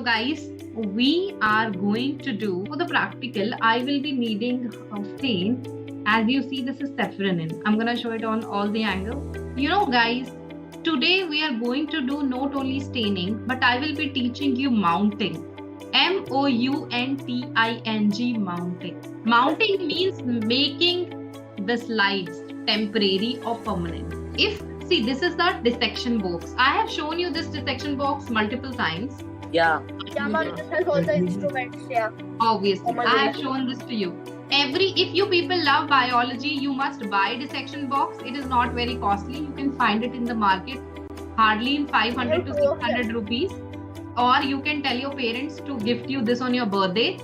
guys, we are going to do for the practical. I will be needing a stain. As you see, this is saffronin. I'm gonna show it on all the angles. You know, guys, today we are going to do not only staining, but I will be teaching you mounting. mounting, mounting. Mounting means making the slides temporary or permanent. See, this is the dissection box. I have shown you this dissection box multiple times. Yeah. Yeah, ma'am, this has all the instruments, yeah. Obviously, I have shown this to you. If you people love biology, you must buy dissection box. It is not very costly. You can find it in the market hardly in 500 to 600 rupees. Or you can tell your parents to gift you this on your birthday,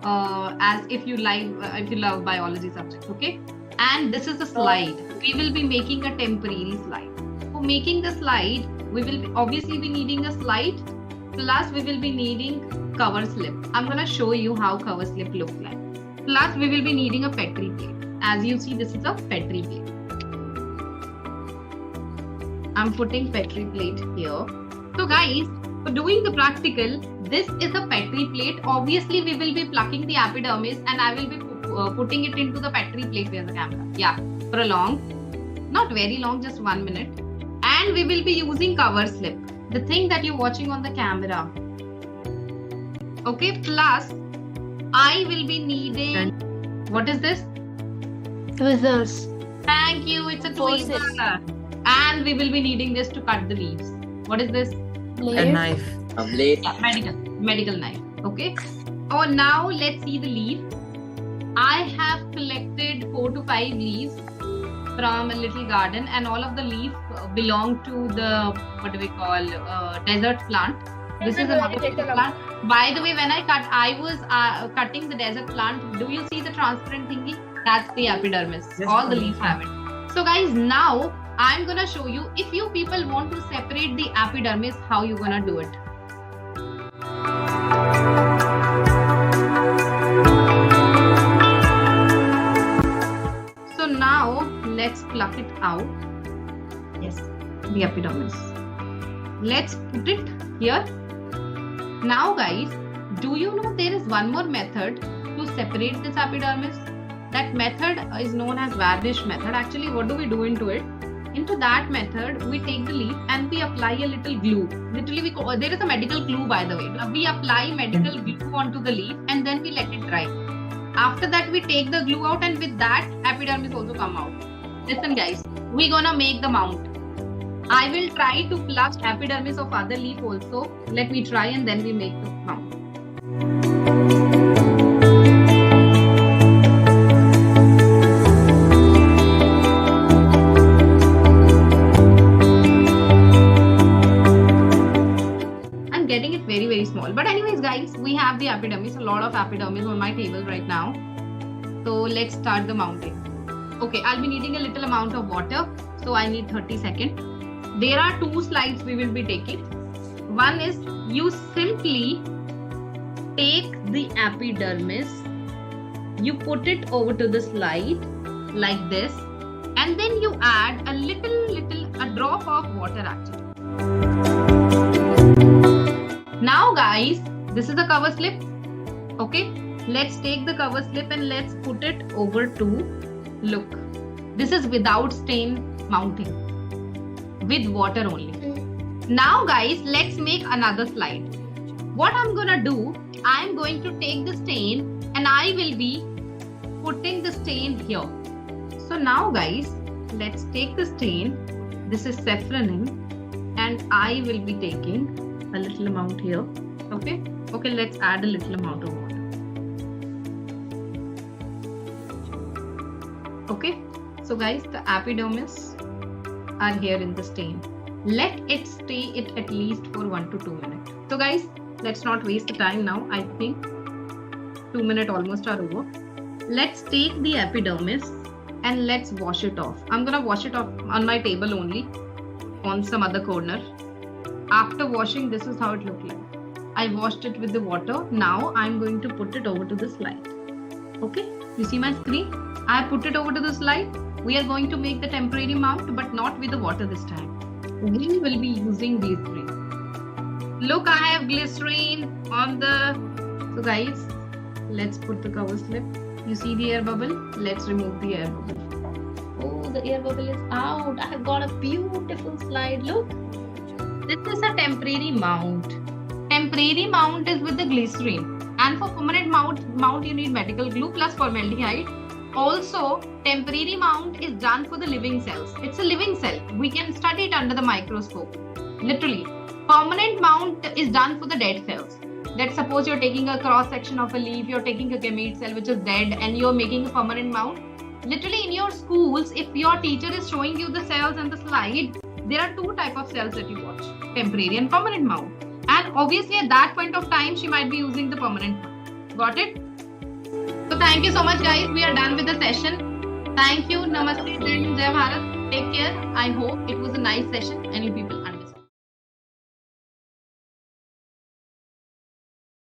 as if you love biology subject. Okay. And this is the slide. We will be making a temporary slide. For making the slide, we will obviously be needing a slide, plus we will be needing cover slip. I'm going to show you how cover slip looks like. Plus we will be needing a Petri plate. As you see, this is a Petri plate. I'm putting Petri plate here. So guys, for doing the practical, this is a Petri plate. Obviously, we will be plucking the epidermis and I will be putting it into the Petri plate. Where's the camera? Yeah, for a long, not very long, just 1 minute. And we will be using cover slip, the thing that you're watching on the camera. Okay, plus I will be needing, what is this? Tweezers. Thank you, it's a tweezer. And we will be needing this to cut the leaves. What is this? A knife. A blade. Yeah, medical knife. Okay. Oh, now let's see the leaf. I have collected 4 to 5 leaves from a little garden, and all of the leaves belong to the, what do we call, desert plant. This is a desert plant. By the way, when I was cutting the desert plant. Do you see the transparent thingy? That's the epidermis. Yes, all the leaves have it. So guys, now I'm gonna show you, if you people want to separate the epidermis, how you gonna do it. So now let's pluck it out. Yes, the epidermis. Let's put it here. Now guys, do you know there is one more method to separate this epidermis? That method is known as varnish method. Actually, what do we do into it? Into that method, we take the leaf and we apply a little glue. Literally, there is a medical glue, by the way. We apply medical glue onto the leaf and then we let it dry. After that, we take the glue out, and with that, epidermis also come out. Listen guys, we're gonna make the mount. I will try to pluck epidermis of other leaf also. Let me try and then we make the mount. Very small, but anyways guys, we have the epidermis, a lot of epidermis on my table right now. So let's start the mounting. Okay, I'll be needing a little amount of water, so I need 30 seconds. There are 2 slides we will be taking. One is, you simply take the epidermis, you put it over to the slide like this, and then you add a drop of water actually. Now guys, this is the cover slip. Okay, let's take the cover slip and let's put it over to, look, this is without stain mounting, with water only. Now guys, let's make another slide. What I'm gonna do, I'm going to take the stain and I will be putting the stain here. So now guys, let's take the stain. This is saffronin and I will be taking a little amount here. Okay, let's add a little amount of water. Okay, so guys, the epidermis are here in the stain. Let it stay at least for 1 to 2 minutes. So guys, let's not waste the time now. I think 2 minutes almost are over. Let's take the epidermis and let's wash it off. I'm gonna wash it off on my table only, on some other corner. After washing, this is how it looked like. I washed it with the water. Now I'm going to put it over to the slide. Okay, you see my screen? I put it over to the slide. We are going to make the temporary mount, but not with the water this time. We will be using these 3. Look, I have glycerine on the... So guys, let's put the cover slip. You see the air bubble? Let's remove the air bubble. Oh, the air bubble is out. I have got a beautiful slide. Look. This is a temporary mount. Temporary mount is with the glycerine. And for permanent mount you need medical glue plus formaldehyde. Also, temporary mount is done for the living cells. It's a living cell. We can study it under the microscope. Literally. Permanent mount is done for the dead cells. Let's suppose you're taking a cross section of a leaf, you're taking a gamete cell which is dead and you're making a permanent mount. Literally in your schools, if your teacher is showing you the cells and the slide, there are two types of cells that you watch, temporary and permanent mount. And obviously at that point of time, she might be using the permanent mount. Got it? So thank you so much guys. We are done with the session. Thank you. Namaste. Jai Bharat. Take care. I hope it was a nice session and you people